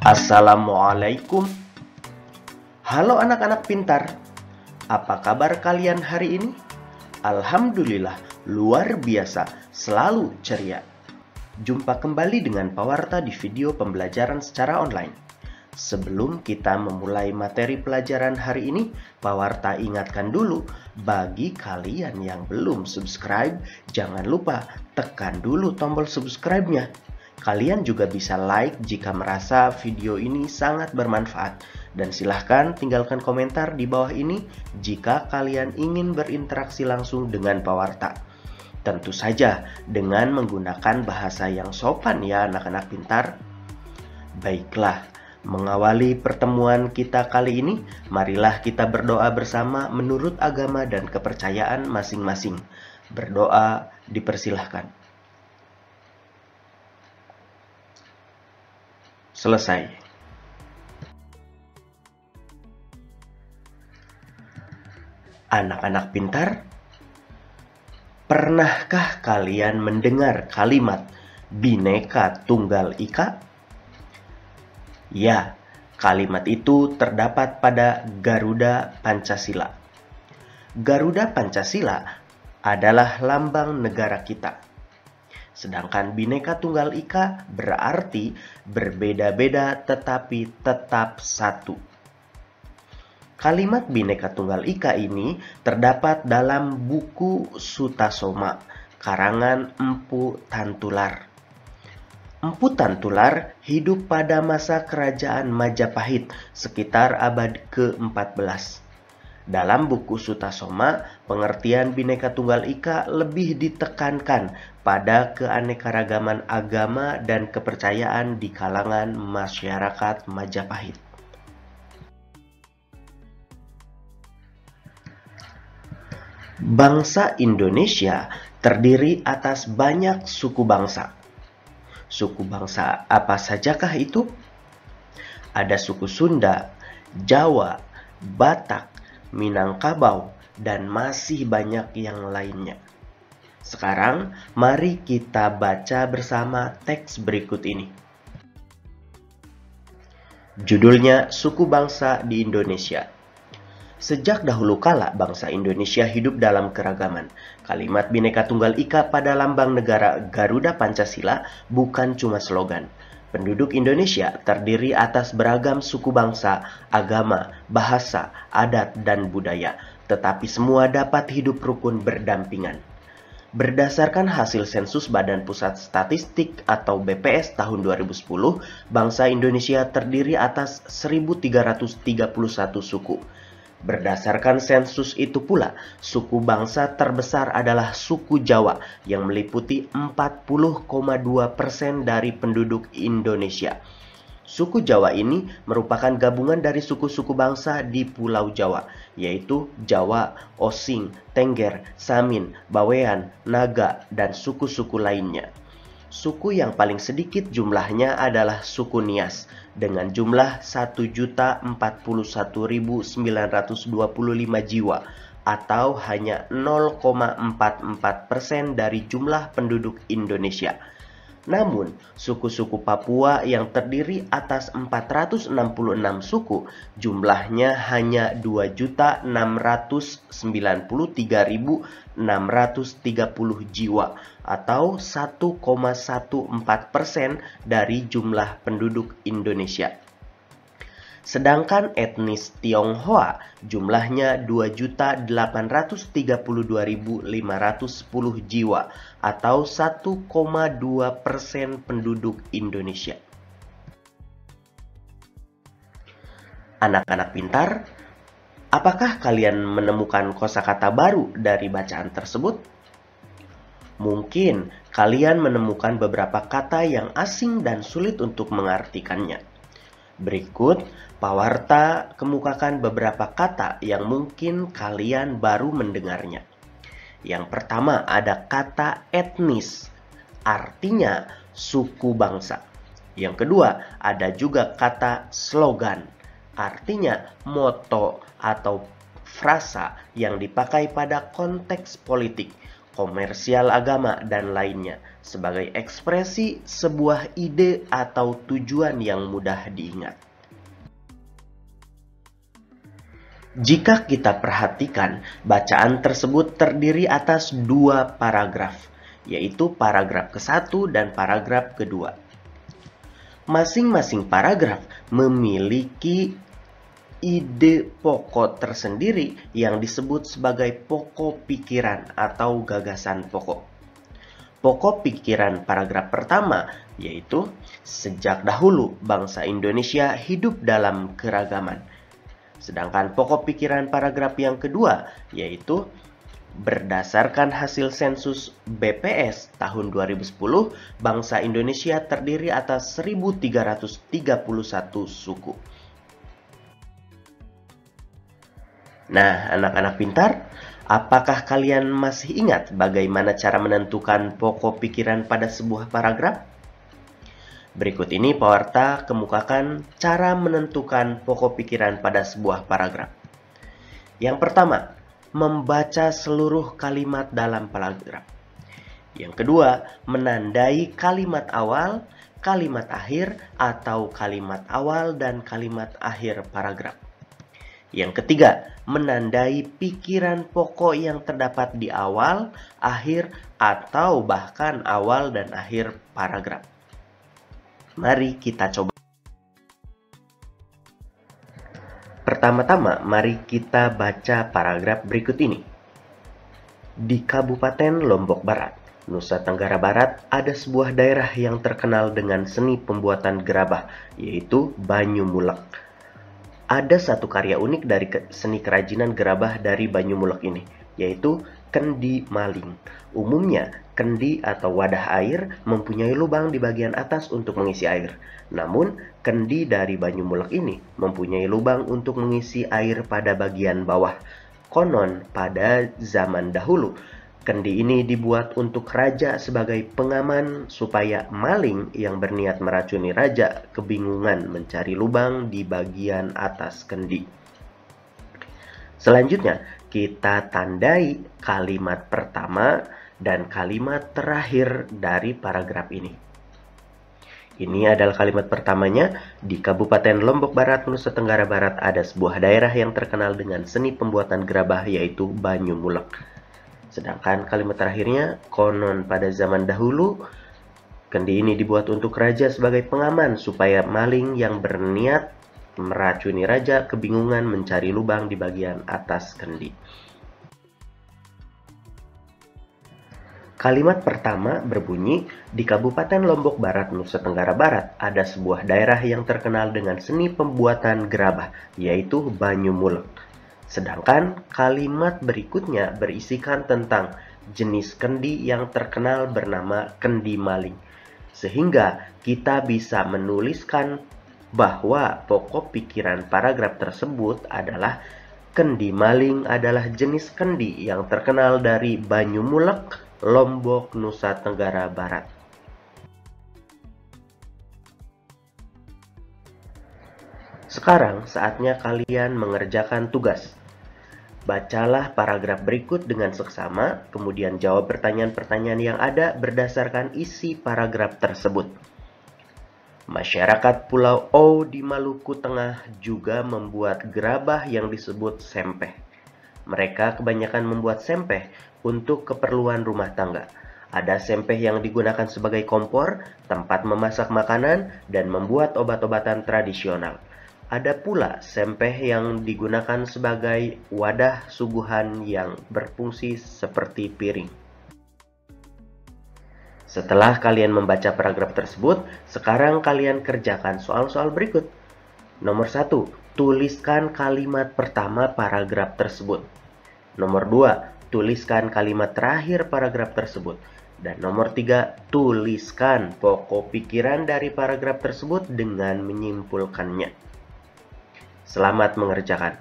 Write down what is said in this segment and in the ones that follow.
Assalamualaikum. Halo anak-anak pintar. Apa kabar kalian hari ini? Alhamdulillah, luar biasa, selalu ceria. Jumpa kembali dengan Pak Warta di video pembelajaran secara online. Sebelum kita memulai materi pelajaran hari ini, Pak Warta ingatkan dulu, bagi kalian yang belum subscribe, jangan lupa tekan dulu tombol subscribe-nya. Kalian juga bisa like jika merasa video ini sangat bermanfaat. Dan silahkan tinggalkan komentar di bawah ini jika kalian ingin berinteraksi langsung dengan Pak Warta. Tentu saja dengan menggunakan bahasa yang sopan ya anak-anak pintar. Baiklah, mengawali pertemuan kita kali ini, marilah kita berdoa bersama menurut agama dan kepercayaan masing-masing. Berdoa dipersilahkan. Selesai. Anak-anak pintar, pernahkah kalian mendengar kalimat Bhinneka Tunggal Ika? Ya, kalimat itu terdapat pada Garuda Pancasila. Garuda Pancasila adalah lambang negara kita. Sedangkan Bhinneka Tunggal Ika berarti berbeda-beda tetapi tetap satu. Kalimat Bhinneka Tunggal Ika ini terdapat dalam buku Sutasoma, karangan Empu Tantular. Empu Tantular hidup pada masa kerajaan Majapahit sekitar abad ke-14. Dalam buku Sutasoma, pengertian Bhinneka Tunggal Ika lebih ditekankan pada keanekaragaman agama dan kepercayaan di kalangan masyarakat Majapahit. Bangsa Indonesia terdiri atas banyak suku bangsa. Suku bangsa apa sajakah itu? Ada suku Sunda, Jawa, Batak, Minangkabau, dan masih banyak yang lainnya. Sekarang, mari kita baca bersama teks berikut ini. Judulnya Suku Bangsa di Indonesia. Sejak dahulu kala, bangsa Indonesia hidup dalam keragaman. Kalimat Bhinneka Tunggal Ika pada lambang negara Garuda Pancasila bukan cuma slogan. Penduduk Indonesia terdiri atas beragam suku bangsa, agama, bahasa, adat, dan budaya, tetapi semua dapat hidup rukun berdampingan. Berdasarkan hasil sensus Badan Pusat Statistik atau BPS tahun 2010, bangsa Indonesia terdiri atas 1.331 suku. Berdasarkan sensus itu pula, suku bangsa terbesar adalah suku Jawa yang meliputi 40,2% dari penduduk Indonesia. Suku Jawa ini merupakan gabungan dari suku-suku bangsa di Pulau Jawa, yaitu Jawa, Osing, Tengger, Samin, Bawean, Naga, dan suku-suku lainnya. Suku yang paling sedikit jumlahnya adalah suku Nias dengan jumlah 1.041.925 jiwa atau hanya 0,44% dari jumlah penduduk Indonesia. Namun, suku-suku Papua yang terdiri atas 466 suku jumlahnya hanya 2.693.630 jiwa atau 1,14% dari jumlah penduduk Indonesia. Sedangkan etnis Tionghoa jumlahnya 2.832.510 jiwa atau 1,2% penduduk Indonesia. Anak-anak pintar, apakah kalian menemukan kosakata baru dari bacaan tersebut? Mungkin kalian menemukan beberapa kata yang asing dan sulit untuk mengartikannya. Berikut, Pak Warta kemukakan beberapa kata yang mungkin kalian baru mendengarnya. Yang pertama ada kata etnis, artinya suku bangsa. Yang kedua ada juga kata slogan, artinya moto atau frasa yang dipakai pada konteks politik, komersial agama, dan lainnya sebagai ekspresi sebuah ide atau tujuan yang mudah diingat. Jika kita perhatikan, bacaan tersebut terdiri atas dua paragraf, yaitu paragraf ke-1 dan paragraf kedua. Masing-masing paragraf memiliki ide pokok tersendiri yang disebut sebagai pokok pikiran atau gagasan pokok. Pokok pikiran paragraf pertama yaitu sejak dahulu bangsa Indonesia hidup dalam keragaman. Sedangkan pokok pikiran paragraf yang kedua yaitu berdasarkan hasil sensus BPS tahun 2010, bangsa Indonesia terdiri atas 1.331 suku. Nah, anak-anak pintar, apakah kalian masih ingat bagaimana cara menentukan pokok pikiran pada sebuah paragraf? Berikut ini pewarta kemukakan cara menentukan pokok pikiran pada sebuah paragraf. Yang pertama, membaca seluruh kalimat dalam paragraf. Yang kedua, menandai kalimat awal, kalimat akhir, atau kalimat awal dan kalimat akhir paragraf. Yang ketiga, menandai pikiran pokok yang terdapat di awal, akhir, atau bahkan awal dan akhir paragraf. Mari kita coba. Pertama-tama, mari kita baca paragraf berikut ini. Di Kabupaten Lombok Barat, Nusa Tenggara Barat, ada sebuah daerah yang terkenal dengan seni pembuatan gerabah, yaitu Banyumulek. Ada satu karya unik dari seni kerajinan gerabah dari Banyumulek ini, yaitu kendi maling. Umumnya, kendi atau wadah air mempunyai lubang di bagian atas untuk mengisi air. Namun, kendi dari Banyumulek ini mempunyai lubang untuk mengisi air pada bagian bawah. Konon, pada zaman dahulu, kendi ini dibuat untuk raja sebagai pengaman supaya maling yang berniat meracuni raja kebingungan mencari lubang di bagian atas kendi. Selanjutnya, kita tandai kalimat pertama dan kalimat terakhir dari paragraf ini. Ini adalah kalimat pertamanya. Di Kabupaten Lombok Barat, Nusa Tenggara Barat, ada sebuah daerah yang terkenal dengan seni pembuatan gerabah, yaitu Banyumulek. Sedangkan kalimat terakhirnya, konon pada zaman dahulu, kendi ini dibuat untuk raja sebagai pengaman supaya maling yang berniat meracuni raja kebingungan mencari lubang di bagian atas kendi. Kalimat pertama berbunyi, di Kabupaten Lombok Barat, Nusa Tenggara Barat, ada sebuah daerah yang terkenal dengan seni pembuatan gerabah, yaitu Banyumulek. Sedangkan kalimat berikutnya berisikan tentang jenis kendi yang terkenal bernama kendi maling. Sehingga kita bisa menuliskan bahwa pokok pikiran paragraf tersebut adalah kendi maling adalah jenis kendi yang terkenal dari Banyumulek, Lombok, Nusa Tenggara Barat. Sekarang saatnya kalian mengerjakan tugas. Bacalah paragraf berikut dengan seksama, kemudian jawab pertanyaan-pertanyaan yang ada berdasarkan isi paragraf tersebut. Masyarakat Pulau O di Maluku Tengah juga membuat gerabah yang disebut sempeh. Mereka kebanyakan membuat sempeh untuk keperluan rumah tangga. Ada sempeh yang digunakan sebagai kompor, tempat memasak makanan, dan membuat obat-obatan tradisional. Ada pula sempeh yang digunakan sebagai wadah suguhan yang berfungsi seperti piring. Setelah kalian membaca paragraf tersebut, sekarang kalian kerjakan soal-soal berikut. Nomor 1, tuliskan kalimat pertama paragraf tersebut. Nomor 2, tuliskan kalimat terakhir paragraf tersebut. Dan nomor 3, tuliskan pokok pikiran dari paragraf tersebut dengan menyimpulkannya. Selamat mengerjakan.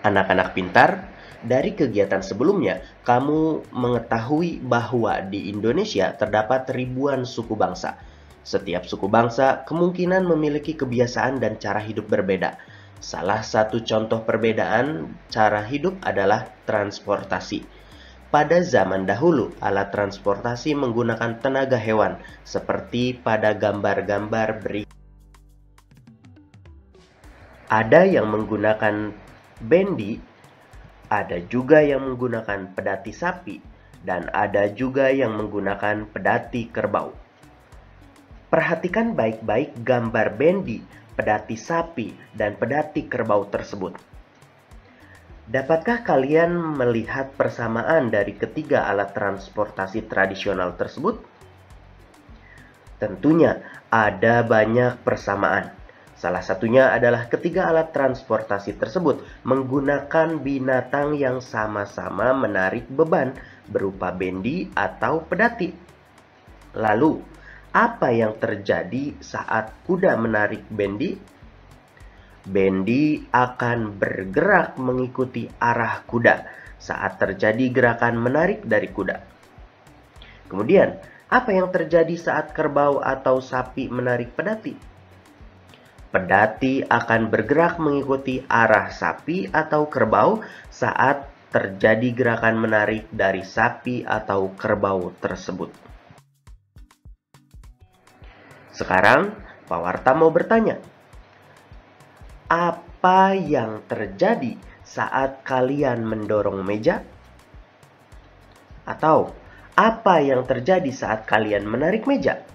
Anak-anak pintar, dari kegiatan sebelumnya, kamu mengetahui bahwa di Indonesia terdapat ribuan suku bangsa. Setiap suku bangsa kemungkinan memiliki kebiasaan dan cara hidup berbeda. Salah satu contoh perbedaan cara hidup adalah transportasi. Pada zaman dahulu, alat transportasi menggunakan tenaga hewan, seperti pada gambar-gambar berikut. Ada yang menggunakan bendi, ada juga yang menggunakan pedati sapi, dan ada juga yang menggunakan pedati kerbau. Perhatikan baik-baik gambar bendi, pedati sapi, dan pedati kerbau tersebut. Dapatkah kalian melihat persamaan dari ketiga alat transportasi tradisional tersebut? Tentunya ada banyak persamaan. Salah satunya adalah ketiga alat transportasi tersebut menggunakan binatang yang sama-sama menarik beban berupa bendi atau pedati. Lalu, apa yang terjadi saat kuda menarik bendi? Bendi akan bergerak mengikuti arah kuda saat terjadi gerakan menarik dari kuda. Kemudian, apa yang terjadi saat kerbau atau sapi menarik pedati? Pedati akan bergerak mengikuti arah sapi atau kerbau saat terjadi gerakan menarik dari sapi atau kerbau tersebut. Sekarang, Pak Warta mau bertanya, apa yang terjadi saat kalian mendorong meja? Atau, apa yang terjadi saat kalian menarik meja?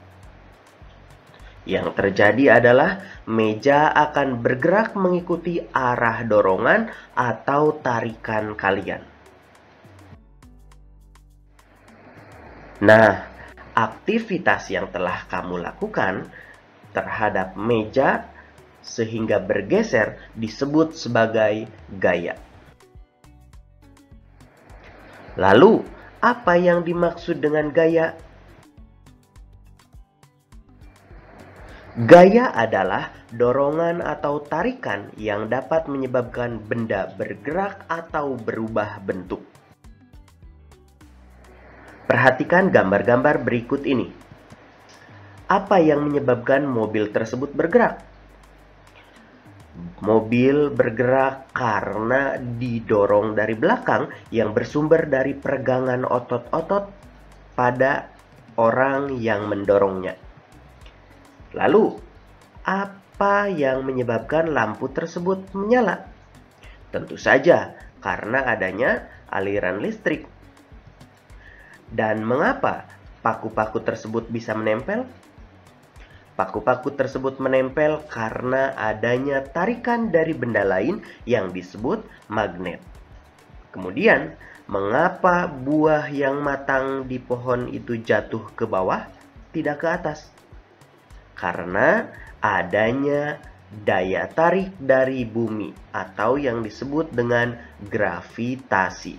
Yang terjadi adalah meja akan bergerak mengikuti arah dorongan atau tarikan kalian. Nah, aktivitas yang telah kamu lakukan terhadap meja sehingga bergeser disebut sebagai gaya. Lalu, apa yang dimaksud dengan gaya? Gaya adalah dorongan atau tarikan yang dapat menyebabkan benda bergerak atau berubah bentuk. Perhatikan gambar-gambar berikut ini. Apa yang menyebabkan mobil tersebut bergerak? Mobil bergerak karena didorong dari belakang yang bersumber dari peregangan otot-otot pada orang yang mendorongnya. Lalu, apa yang menyebabkan lampu tersebut menyala? Tentu saja karena adanya aliran listrik. Dan mengapa paku-paku tersebut bisa menempel? Paku-paku tersebut menempel karena adanya tarikan dari benda lain yang disebut magnet. Kemudian, mengapa buah yang matang di pohon itu jatuh ke bawah, tidak ke atas? Karena adanya daya tarik dari bumi atau yang disebut dengan gravitasi.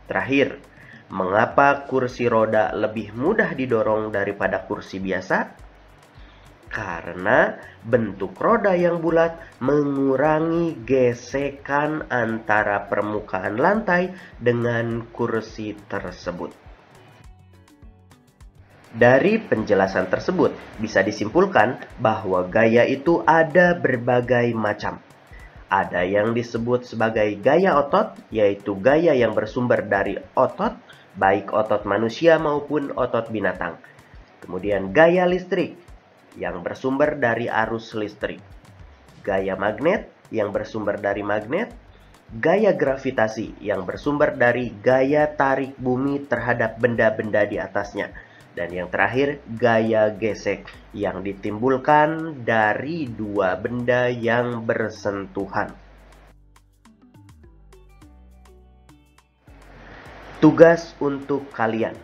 Terakhir, mengapa kursi roda lebih mudah didorong daripada kursi biasa? Karena bentuk roda yang bulat mengurangi gesekan antara permukaan lantai dengan kursi tersebut. Dari penjelasan tersebut, bisa disimpulkan bahwa gaya itu ada berbagai macam. Ada yang disebut sebagai gaya otot, yaitu gaya yang bersumber dari otot, baik otot manusia maupun otot binatang. Kemudian gaya listrik, yang bersumber dari arus listrik. Gaya magnet, yang bersumber dari magnet. Gaya gravitasi, yang bersumber dari gaya tarik bumi terhadap benda-benda di atasnya. Dan yang terakhir, gaya gesek, yang ditimbulkan dari dua benda yang bersentuhan. Tugas untuk kalian.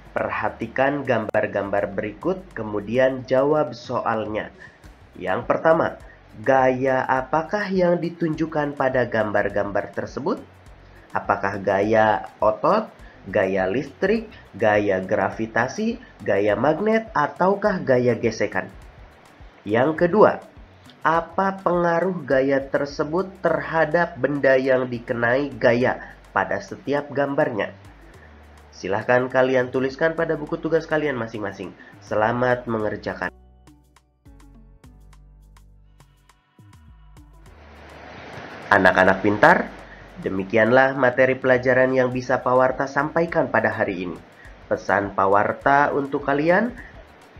Perhatikan gambar-gambar berikut, kemudian jawab soalnya. Yang pertama, gaya apakah yang ditunjukkan pada gambar-gambar tersebut? Apakah gaya otot, gaya listrik, gaya gravitasi, gaya magnet, ataukah gaya gesekan? Yang kedua, apa pengaruh gaya tersebut terhadap benda yang dikenai gaya pada setiap gambarnya? Silahkan kalian tuliskan pada buku tugas kalian masing-masing. Selamat mengerjakan. Anak-anak pintar, demikianlah materi pelajaran yang bisa Pawarta sampaikan pada hari ini. Pesan Pawarta untuk kalian,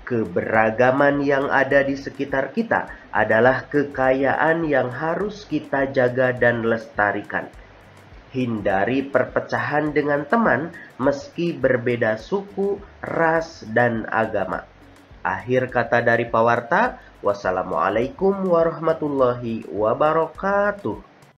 keberagaman yang ada di sekitar kita adalah kekayaan yang harus kita jaga dan lestarikan. Hindari perpecahan dengan teman meski berbeda suku, ras, dan agama. Akhir kata dari Pawarta, wassalamualaikum warahmatullahi wabarakatuh.